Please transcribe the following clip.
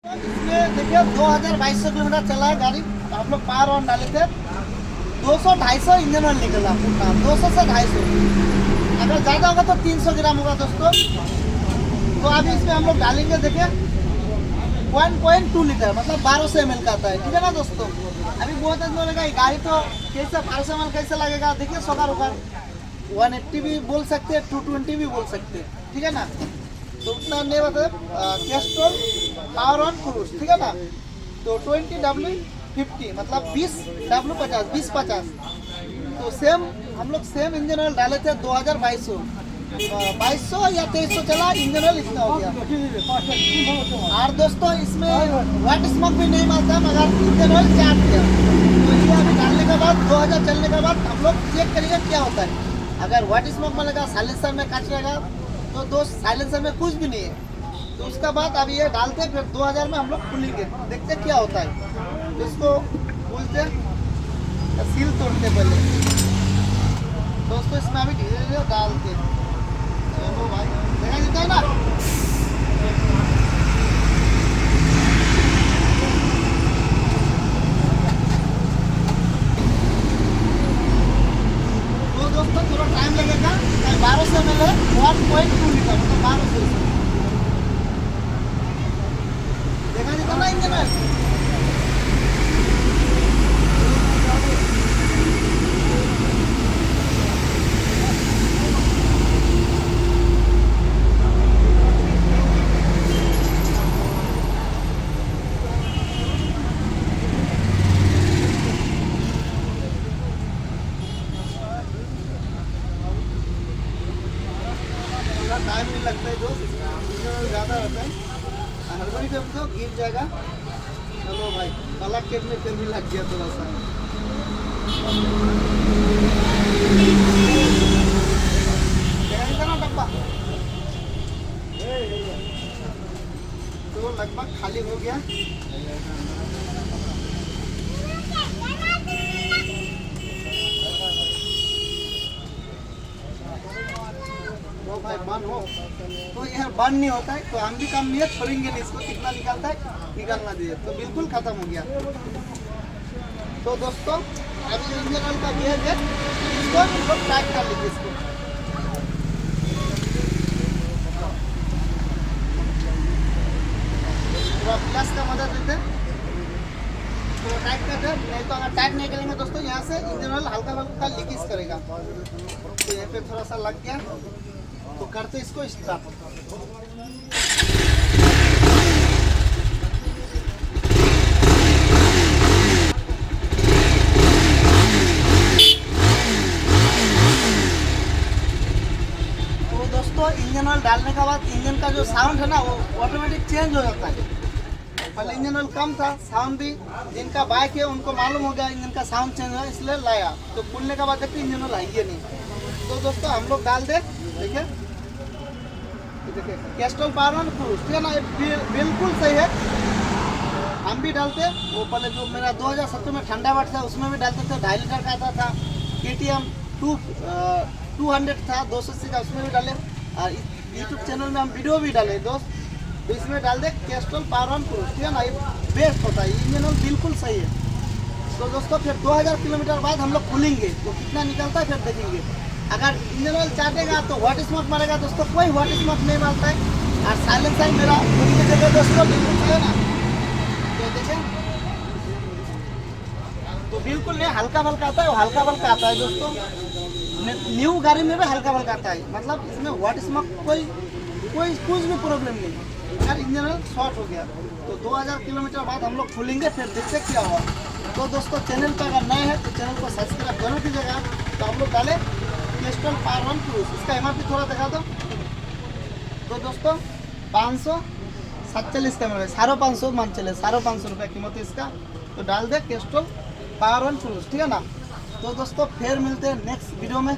इसमें देखिए 2200 किलोमीटर चला है गाड़ी। हम लोग पावर ऑन डाले थे 200-250 इंजन ऑयल निकला पूरा 200 से 250। अगर ज़्यादा होगा तो 300 ग्राम होगा दोस्तों। तो अभी इसमें हम लोग डालेंगे देखिए 1.2 लीटर मतलब 1200 ml का आता है, ठीक है ना दोस्तों। अभी बहुत आदमी बोलेगा ये गाड़ी तो कैसे 1200 ml कैसे लगेगा। देखिए सोकार होगा 180 भी बोल सकते हैं, 220 भी बोल सकते हैं, ठीक है ना। तो उतना नहीं बता कैस्ट्रॉल पावर ऑन क्रूज, ठीक है ना। तो 20W50 मतलब 20W50 20-50। तो सेम हम लोग सेम इंजन ऑयल डाले थे 2200 या 2300 चला इंजन ऑयल इतना हो गया। और दोस्तों इसमें वाट स्मोक भी नहीं मारता मगर इंजन ऑयल चार्ज किया। तो ये अभी डालने के बाद 2000 चलने के बाद हम लोग चेक करेंगे क्या होता है। अगर वाट स्मोक में लगा साइलेंसर में काट रहेगा तो दोस्त साइलेंसर में कुछ भी नहीं है। तो उसका बाद अभी ये डालते फिर 2000 में हम लोग खुलेंगे, देखते क्या होता है। तो इसको खोलते सील तोड़ते पहले दोस्तों। इसमें अभी धीरे धीरे डालते चलो भाई, देखा देता है ना। तो दोस्तों थोड़ा टाइम लगेगा, 1200 ml है 1.2 लीटर मतलब 1200। देखा देता ना इंजन में। टाइम नहीं लगता है दोस्त, ज़्यादा रहता है। हड़बड़ी पे तो गिर जाएगा। चलो भाई पलक के में फिर भी लग गया थोड़ा सा। ना डब्बा तो लगभग खाली हो गया। बंद हो तो यह बंद नहीं होता है। तो हम भी काम नहीं छोड़ेंगे नहीं, इसको कितना निकालता है निकालना दिए तो बिल्कुल खत्म हो गया। तो दोस्तों अभी इंजन ऑयल का गियर है, इसको हम टाइट कर लीजिए। इसको पूरा प्लस का मदद देते तो टाइट कर दे। नहीं तो अगर टाइट नहीं करेंगे दोस्तों यहाँ से इंजन ऑयल हल्का हल्का लीकेज करेगा। तो यहाँ पे थोड़ा सा लग गया तो करते इसको स्टार्ट। तो दोस्तों इंजन ऑयल डालने के बाद इंजन का जो साउंड है ना वो ऑटोमेटिक चेंज हो जाता है। पहले इंजन ऑयल कम था, साउंड भी जिनका बाइक है उनको मालूम हो गया इंजन का साउंड चेंज हुआ इसलिए लाया। तो खुलने के बाद देखते इंजन ऑयल आएंगे नहीं। तो दोस्तों हम लोग डाल दे देखिए कैस्ट्रॉल पावर ऑन क्रूज, ठीक है ना। ये बिल्कुल सही है। हम भी डालते वो पहले जो मेरा 2017 में ठंडा वाट था उसमें भी डालते थे, 2.5 लीटर का आता था। KTM 200 था 280 का, उसमें भी डाले। और यूट्यूब चैनल में हम वीडियो भी डाले दोस्त। तो इसमें डाल दे कैस्ट्रॉल पावर ऑन क्रूज, ठीक है ना। ये बेस्ट होता है, इंजन ऑयल बिल्कुल सही है। तो दोस्तों फिर 2000 किलोमीटर बाद हम लोग खुलेंगे तो कितना निकलता है फिर देखेंगे। अगर इंजन ऑयल चाटेगा तो वाट स्मोक मारेगा दोस्तों, कोई वाट स्मोक नहीं मारता है। और साइलेंसर मेरा उनकी जगह दोस्तों बिल्कुल है ना। तो देखें तो बिल्कुल नहीं, हल्का हल्का आता है, हल्का हल्का आता है दोस्तों। न्यू गाड़ी में भी हल्का हल्का आता है, मतलब इसमें वाट स्मोक कोई कुछ भी प्रॉब्लम नहीं। यार इंजन ऑयल शॉर्ट हो गया तो 2000 किलोमीटर बाद हम लोग खुलेंगे फिर देखते क्या हुआ। तो दोस्तों चैनल पर अगर नए हैं तो चैनल को सब्सक्राइब जरूर कीजिएगा। तो हम लोग डाले कैस्ट्रॉल पावर ऑन क्रूज, इसका MRP थोड़ा दिखा दो। तो दोस्तों 547 का मिला, 550 मान चले 550 रुपये कीमत है इसका। तो डाल दे कैस्ट्रॉल पावर ऑन क्रूज, ठीक है ना। तो दोस्तों फिर मिलते हैं नेक्स्ट वीडियो में।